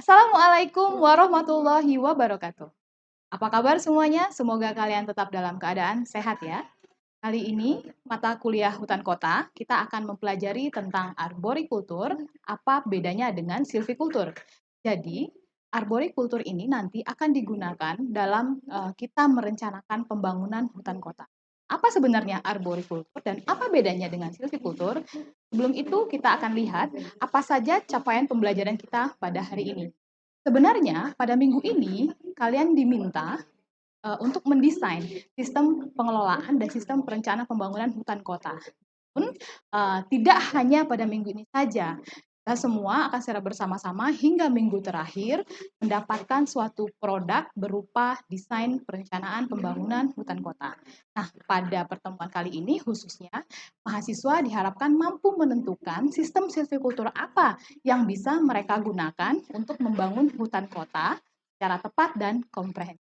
Assalamualaikum warahmatullahi wabarakatuh. Apa kabar semuanya? Semoga kalian tetap dalam keadaan sehat ya. Kali ini, mata kuliah hutan kota, kita akan mempelajari tentang arborikultur, apa bedanya dengan silvikultur. Jadi, arborikultur ini nanti akan digunakan dalam kita merencanakan pembangunan hutan kota. Apa sebenarnya arborikultur dan apa bedanya dengan silvikultur? Sebelum itu, kita akan lihat apa saja capaian pembelajaran kita pada hari ini. Sebenarnya, pada minggu ini, kalian diminta untuk mendesain sistem pengelolaan dan sistem perencanaan pembangunan hutan kota. Pun tidak hanya pada minggu ini saja, kita semua akan secara bersama-sama hingga minggu terakhir mendapatkan suatu produk berupa desain perencanaan pembangunan hutan kota. Nah, pada pertemuan kali ini khususnya mahasiswa diharapkan mampu menentukan sistem silvikultur apa yang bisa mereka gunakan untuk membangun hutan kota secara tepat dan komprehensif.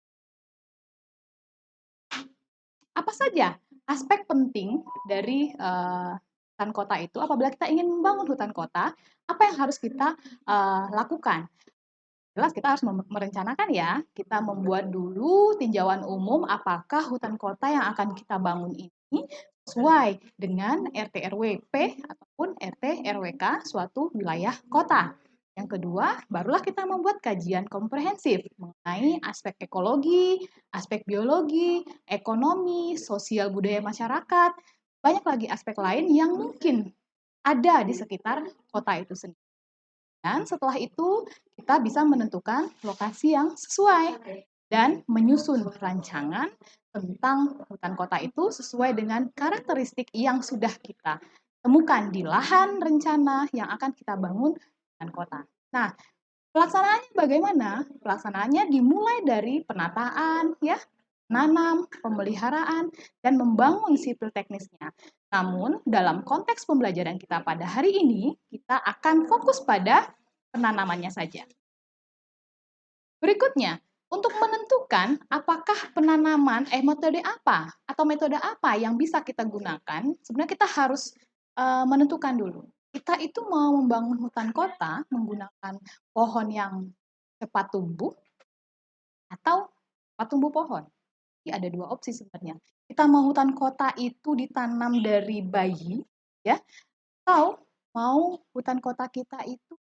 Apa saja aspek penting dari hutan kota itu apabila kita ingin membangun hutan kota, apa yang harus kita lakukan? Jelas kita harus merencanakan ya, kita membuat dulu tinjauan umum apakah hutan kota yang akan kita bangun ini sesuai dengan RT RW P ataupun RT RWK suatu wilayah kota. Yang kedua, barulah kita membuat kajian komprehensif mengenai aspek ekologi, aspek biologi, ekonomi, sosial budaya masyarakat, banyak lagi aspek lain yang mungkin ada di sekitar kota itu sendiri. Dan setelah itu, kita bisa menentukan lokasi yang sesuai dan menyusun rancangan tentang hutan kota itu sesuai dengan karakteristik yang sudah kita temukan di lahan rencana yang akan kita bangun hutan kota. Nah, pelaksanaannya bagaimana? Pelaksanaannya dimulai dari penataan, ya, nanam, pemeliharaan, dan membangun sipil teknisnya. Namun, dalam konteks pembelajaran kita pada hari ini, kita akan fokus pada penanamannya saja. Berikutnya, untuk menentukan apakah metode apa atau metode apa yang bisa kita gunakan, sebenarnya kita harus menentukan dulu. Kita itu mau membangun hutan kota menggunakan pohon yang cepat tumbuh atau cepat tumbuh pohon. Jadi ada dua opsi sebenarnya. Kita mau hutan kota itu ditanam dari bayi, ya, atau mau hutan kota kita itu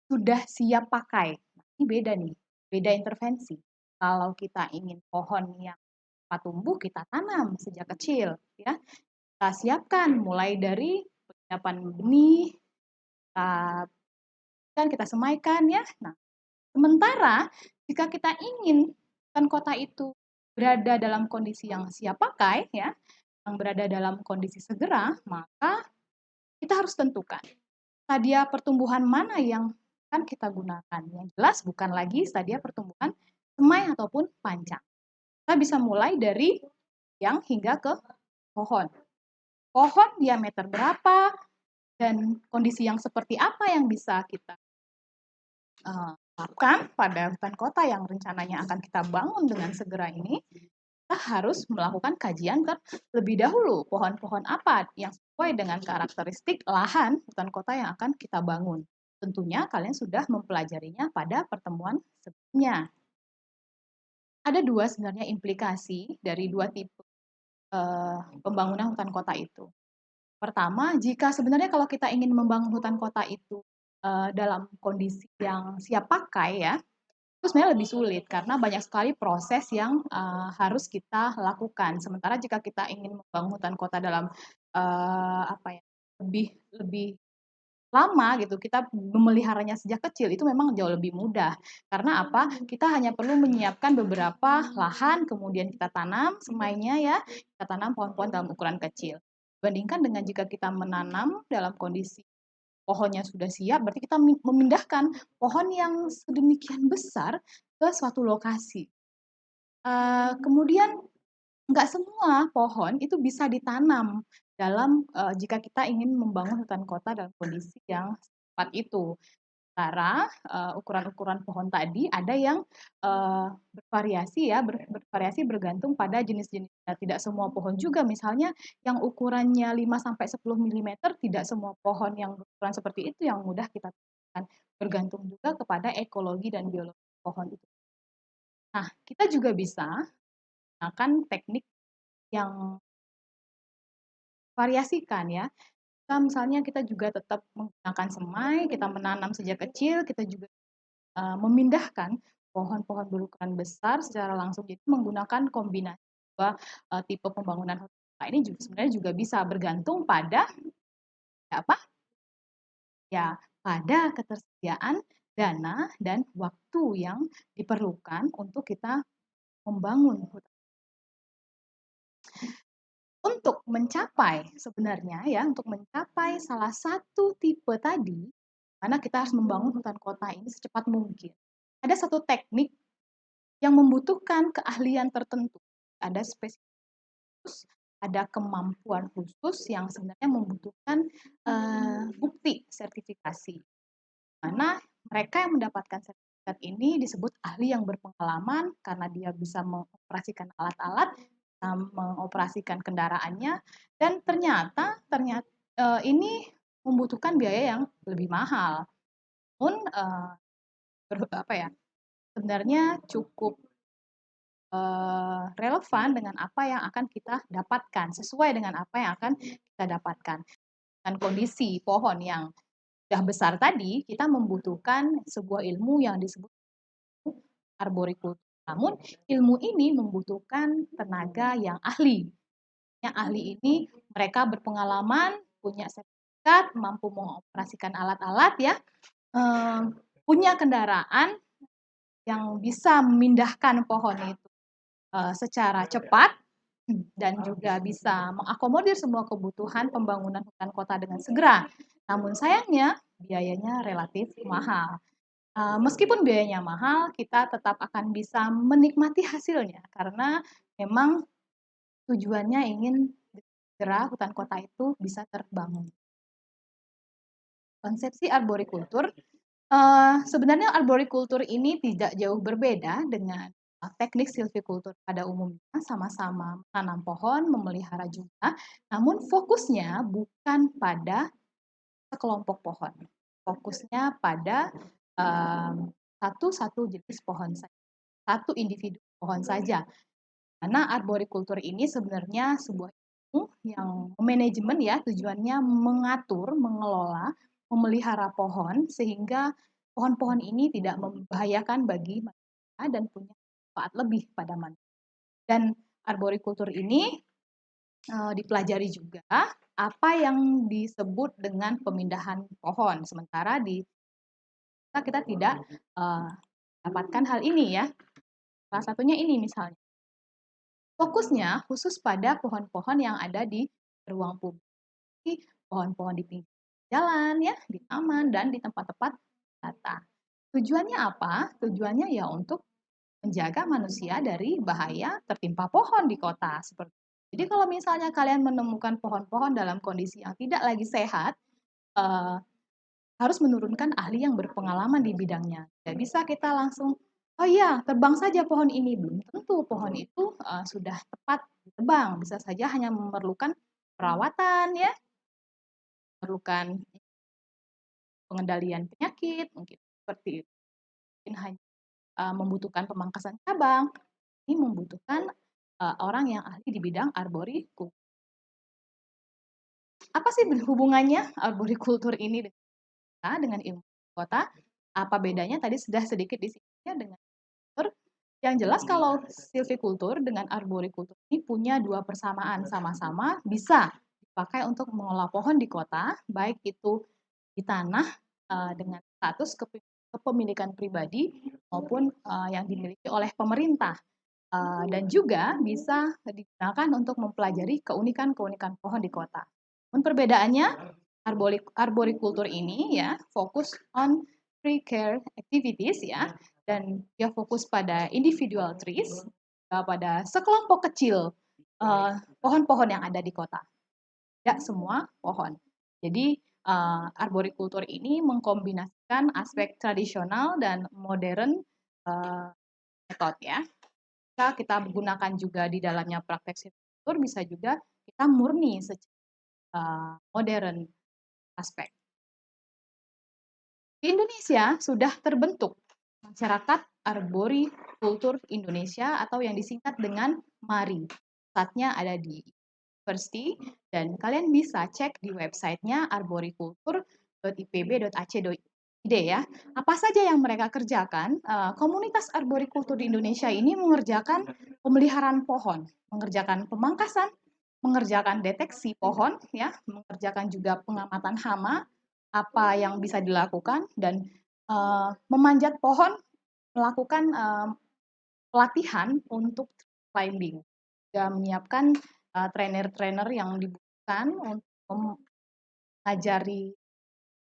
sudah siap pakai. Nah, ini beda nih, beda intervensi. Kalau kita ingin pohon yang cepat tumbuh, kita tanam sejak kecil, ya. Kita siapkan mulai dari penyiapan benih, kita semaikan, ya. Nah, sementara jika kita ingin hutan kota itu berada dalam kondisi yang siap pakai, ya, yang berada dalam kondisi segera, maka kita harus tentukan stadia pertumbuhan mana yang akan kita gunakan. Yang jelas bukan lagi stadia pertumbuhan semai ataupun panjang. Kita bisa mulai dari yang hingga ke pohon. Pohon diameter berapa dan kondisi yang seperti apa yang bisa kita lakukan pada hutan kota yang rencananya akan kita bangun dengan segera ini, kita harus melakukan kajian terlebih dahulu. Pohon-pohon apa yang sesuai dengan karakteristik lahan hutan kota yang akan kita bangun. Tentunya kalian sudah mempelajarinya pada pertemuan sebelumnya. Ada dua sebenarnya implikasi dari dua tipe pembangunan hutan kota itu. Pertama, jika sebenarnya kalau kita ingin membangun hutan kota itu dalam kondisi yang siap pakai ya, itu sebenarnya lebih sulit karena banyak sekali proses yang harus kita lakukan. Sementara jika kita ingin membangun hutan kota dalam lebih lebih lama gitu, kita memeliharanya sejak kecil itu memang jauh lebih mudah. Karena apa? Kita hanya perlu menyiapkan beberapa lahan, kemudian kita tanam semainya ya, kita tanam pohon-pohon dalam ukuran kecil. Bandingkan dengan jika kita menanam dalam kondisi pohonnya sudah siap, berarti kita memindahkan pohon yang sedemikian besar ke suatu lokasi. Kemudian nggak semua pohon itu bisa ditanam dalam jika kita ingin membangun hutan kota dalam kondisi yang tepat itu. Sementara ukuran-ukuran pohon tadi ada yang bervariasi ya, bervariasi bergantung pada jenis-jenisnya. Tidak semua pohon juga, misalnya yang ukurannya 5 sampai 10 mm, tidak semua pohon yang berukuran seperti itu yang mudah kita. akan bergantung juga kepada ekologi dan biologi pohon itu. Nah, kita juga bisa menggunakan teknik yang variasikan ya. Kita misalnya kita juga tetap menggunakan semai, kita menanam sejak kecil, kita juga memindahkan pohon-pohon berukuran besar secara langsung, jadi menggunakan kombinasi dua tipe pembangunan hutan kota ini juga sebenarnya juga bisa bergantung pada apa? Ya, pada ketersediaan dana dan waktu yang diperlukan untuk kita membangun hutan. Untuk mencapai sebenarnya ya, untuk mencapai salah satu tipe tadi, mana kita harus membangun hutan kota ini secepat mungkin. Ada satu teknik yang membutuhkan keahlian tertentu, ada spesifikus, ada kemampuan khusus yang sebenarnya membutuhkan bukti sertifikasi. Mana mereka yang mendapatkan sertifikat ini disebut ahli yang berpengalaman karena dia bisa mengoperasikan alat-alat, mengoperasikan kendaraannya, dan ternyata ini membutuhkan biaya yang lebih mahal. Namun apa ya? Sebenarnya cukup relevan dengan apa yang akan kita dapatkan, sesuai dengan apa yang akan kita dapatkan. Dan kondisi pohon yang sudah besar tadi, kita membutuhkan sebuah ilmu yang disebut arborikultur. Namun ilmu ini membutuhkan tenaga yang ahli. Yang ahli ini mereka berpengalaman, punya sertifikat, mampu mengoperasikan alat-alat ya, punya kendaraan yang bisa memindahkan pohon itu secara cepat dan juga bisa mengakomodir semua kebutuhan pembangunan hutan kota dengan segera. Namun sayangnya biayanya relatif mahal. Meskipun biayanya mahal, kita tetap akan bisa menikmati hasilnya karena memang tujuannya ingin segera hutan kota itu bisa terbangun. Konsepsi arborikultur, sebenarnya arborikultur ini tidak jauh berbeda dengan teknik silvikultur pada umumnya, sama-sama menanam pohon, memelihara juga, namun fokusnya bukan pada sekelompok pohon, fokusnya pada satu jenis pohon saja, satu individu pohon saja. Karena arborikultur ini sebenarnya sebuah ilmu yang manajemen ya, tujuannya mengatur, mengelola, memelihara pohon sehingga pohon-pohon ini tidak membahayakan bagi manusia dan punya manfaat lebih pada manusia. Dan arborikultur ini dipelajari juga apa yang disebut dengan pemindahan pohon. Sementara di kita tidak dapatkan hal ini ya. Salah satunya ini misalnya. Fokusnya khusus pada pohon-pohon yang ada di ruang publik, pohon-pohon di pinggir jalan ya, di taman dan di tempat-tempat wisata. Tujuannya apa? Tujuannya ya untuk menjaga manusia dari bahaya tertimpa pohon di kota seperti. Jadi kalau misalnya kalian menemukan pohon-pohon dalam kondisi yang tidak lagi sehat, eh, harus menurunkan ahli yang berpengalaman di bidangnya. Tidak bisa kita langsung, oh iya, tebang saja pohon ini. Belum tentu pohon itu sudah tepat ditebang. Bisa saja hanya memerlukan perawatan, ya, memerlukan pengendalian penyakit, mungkin seperti itu. Mungkin hanya membutuhkan pemangkasan cabang. Ini membutuhkan orang yang ahli di bidang arborikultur. Apa sih hubungannya arborikultur ini dengan ilmu kota? Apa bedanya? Tadi sudah sedikit disinggung dengan kultur. Yang jelas kalau silvikultur dengan arborikultur ini punya dua persamaan, sama-sama bisa dipakai untuk mengolah pohon di kota, baik itu di tanah dengan status kepemilikan pribadi maupun yang dimiliki oleh pemerintah. Dan juga bisa digunakan untuk mempelajari keunikan-keunikan pohon di kota. Dan perbedaannya, arborikultur ini ya fokus on tree care activities ya, dan dia fokus pada individual trees, pada sekelompok kecil pohon-pohon yang ada di kota. Tidak semua pohon. Jadi arborikultur ini mengkombinasikan aspek tradisional dan modern metode ya. Jika kita gunakan juga di dalamnya praktek silvikultur, bisa juga kita murni secara modern aspek. Di Indonesia sudah terbentuk Masyarakat Arborikultur Indonesia atau yang disingkat dengan MARI. Pusatnya ada di University dan kalian bisa cek di websitenya arborikultur.ipb.ac.id ya. Apa saja yang mereka kerjakan? Komunitas arborikultur di Indonesia ini mengerjakan pemeliharaan pohon, mengerjakan pemangkasan, mengerjakan deteksi pohon, ya, mengerjakan juga pengamatan hama, apa yang bisa dilakukan dan memanjat pohon, melakukan pelatihan untuk climbing, juga menyiapkan trainer-trainer yang dibutuhkan untuk mengajari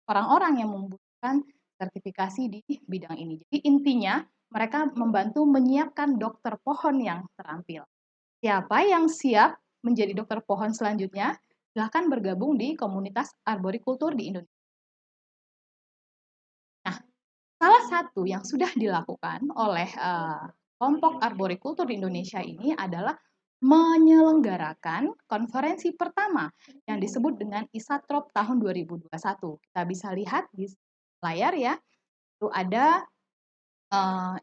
orang-orang yang membutuhkan sertifikasi di bidang ini. Jadi intinya mereka membantu menyiapkan dokter pohon yang terampil. Siapa yang siap menjadi dokter pohon selanjutnya? Silahkan bergabung di komunitas arborikultur di Indonesia. Nah, salah satu yang sudah dilakukan oleh kelompok arborikultur di Indonesia ini adalah menyelenggarakan konferensi pertama yang disebut dengan ISATROP tahun 2021. Kita bisa lihat di layar ya, itu ada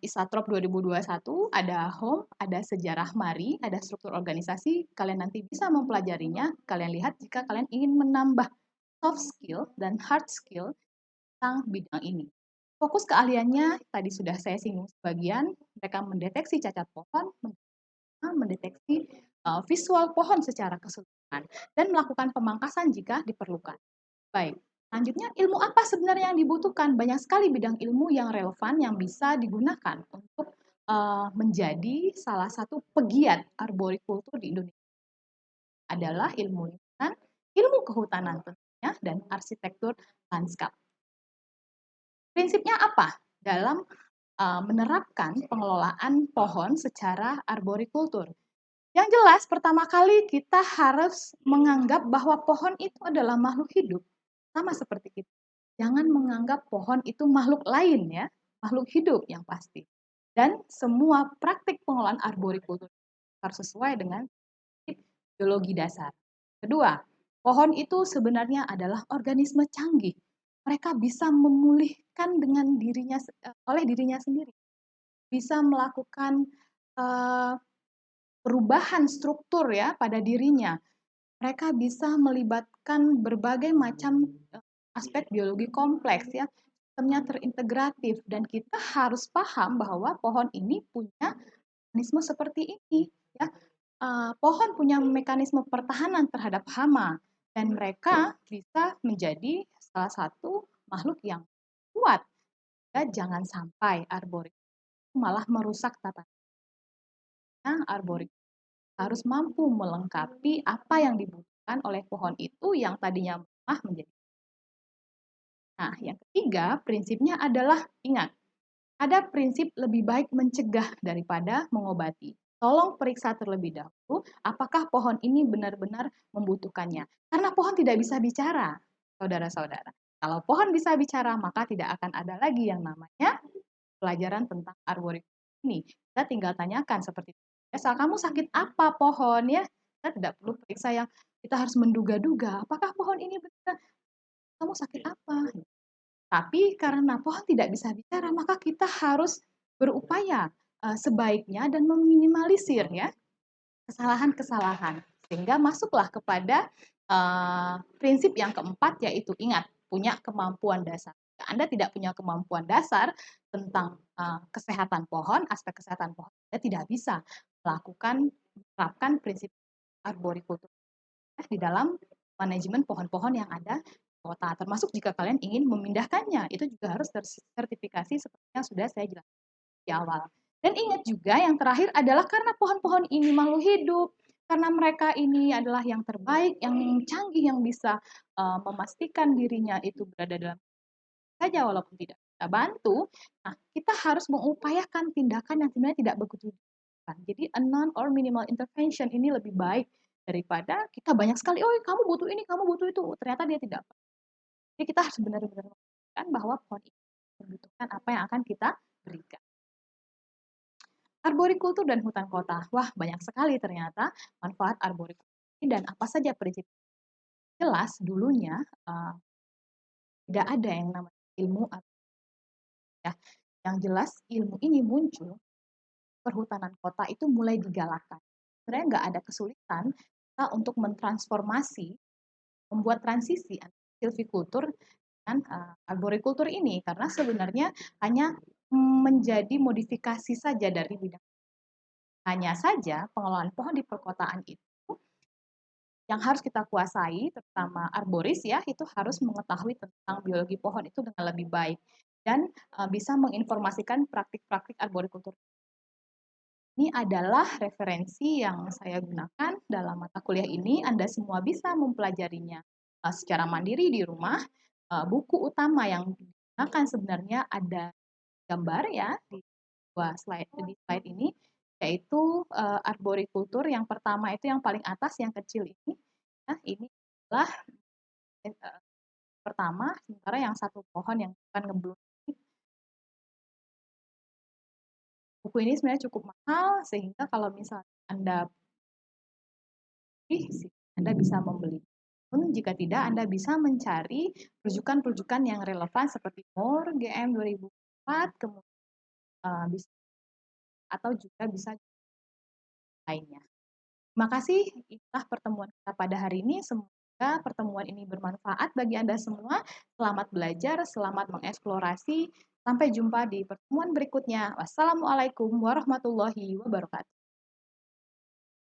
ISATROP 2021, ada home, ada sejarah MARI, ada struktur organisasi, kalian nanti bisa mempelajarinya, kalian lihat jika kalian ingin menambah soft skill dan hard skill tentang bidang ini. Fokus keahliannya tadi sudah saya singgung sebagian, mereka mendeteksi cacat pohon, mendeteksi visual pohon secara keseluruhan, dan melakukan pemangkasan jika diperlukan. Baik, selanjutnya ilmu apa sebenarnya yang dibutuhkan? Banyak sekali bidang ilmu yang relevan yang bisa digunakan untuk menjadi salah satu pegiat arborikultur di Indonesia. Adalah ilmu lingkungan, ilmu kehutanan tentunya, dan arsitektur lanskap. Prinsipnya apa dalam menerapkan pengelolaan pohon secara arborikultur? Yang jelas, pertama kali kita harus menganggap bahwa pohon itu adalah makhluk hidup, sama seperti kita. Jangan menganggap pohon itu makhluk lain ya, makhluk hidup yang pasti. Dan semua praktik pengelolaan arborikultur harus sesuai dengan biologi dasar. Kedua, pohon itu sebenarnya adalah organisme canggih. Mereka bisa memulihkan dengan oleh dirinya sendiri, bisa melakukan perubahan struktur ya pada dirinya. Mereka bisa melibatkan berbagai macam aspek biologi kompleks ya, sistemnya terintegratif dan kita harus paham bahwa pohon ini punya mekanisme seperti ini ya. Pohon punya mekanisme pertahanan terhadap hama dan mereka bisa menjadi salah satu makhluk yang kuat. Ya, jangan sampai arborikultur malah merusak tata arborikultur harus mampu melengkapi apa yang dibutuhkan oleh pohon itu yang tadinya lemah menjadi. Nah, yang ketiga, prinsipnya adalah ingat, ada prinsip lebih baik mencegah daripada mengobati. Tolong periksa terlebih dahulu apakah pohon ini benar-benar membutuhkannya. Karena pohon tidak bisa bicara, saudara-saudara. Kalau pohon bisa bicara, maka tidak akan ada lagi yang namanya pelajaran tentang arborikultur ini. Kita tinggal tanyakan seperti itu. Asal kamu sakit apa pohon ya? Kita tidak perlu periksa yang kita harus menduga-duga. Apakah pohon ini benar? Kamu sakit apa? Tapi karena pohon tidak bisa bicara, maka kita harus berupaya sebaiknya dan meminimalisir ya kesalahan-kesalahan. Sehingga masuklah kepada prinsip yang keempat yaitu ingat, punya kemampuan dasar. Anda tidak punya kemampuan dasar tentang kesehatan pohon, aspek kesehatan pohon, Anda tidak bisa menerapkan prinsip arborikultur di dalam manajemen pohon-pohon yang ada di kota. Termasuk jika kalian ingin memindahkannya, itu juga harus tersertifikasi seperti yang sudah saya jelaskan di awal. Dan ingat juga yang terakhir adalah karena pohon-pohon ini makhluk hidup, karena mereka ini adalah yang terbaik, yang canggih, yang bisa memastikan dirinya itu berada dalam saja walaupun tidak kita bantu. Nah, kita harus mengupayakan tindakan yang sebenarnya tidak begitu. Jadi a non or minimal intervention ini lebih baik daripada kita banyak sekali, oh kamu butuh ini, kamu butuh itu. Ternyata dia tidak. Jadi kita harus benar-benar memastikan bahwa pohon ini membutuhkan apa yang akan kita berikan. Arborikultur dan hutan kota. Wah, banyak sekali ternyata manfaat arborikultur dan apa saja prinsip. Jelas dulunya tidak ada yang namanya ilmu Yang jelas ilmu ini muncul, perhutanan kota itu mulai digalakkan. Sebenarnya nggak ada kesulitan kita untuk mentransformasi, membuat transisi antara silvikultur dan arborikultur ini, karena sebenarnya hanya menjadi modifikasi saja dari bidang. Hanya saja pengelolaan pohon di perkotaan itu yang harus kita kuasai, terutama arboris ya, itu harus mengetahui tentang biologi pohon itu dengan lebih baik dan bisa menginformasikan praktik-praktik arborikultur. Ini adalah referensi yang saya gunakan dalam mata kuliah ini. Anda semua bisa mempelajarinya secara mandiri di rumah. Buku utama yang digunakan sebenarnya ada gambar ya di slide ini, yaitu arborikultur. Yang pertama itu yang paling atas yang kecil ini. Nah, ini adalah pertama, sementara yang satu pohon yang akan ngeblum. Buku ini sebenarnya cukup mahal, sehingga kalau misalnya Anda Anda bisa membeli. Namun jika tidak, Anda bisa mencari rujukan-rujukan yang relevan seperti Moore, GM 2004, kemudian bisa, atau juga bisa lainnya. Terima kasih, itulah pertemuan kita pada hari ini. Semoga pertemuan ini bermanfaat bagi Anda semua. Selamat belajar, selamat mengeksplorasi. Sampai jumpa di pertemuan berikutnya. Wassalamualaikum warahmatullahi wabarakatuh.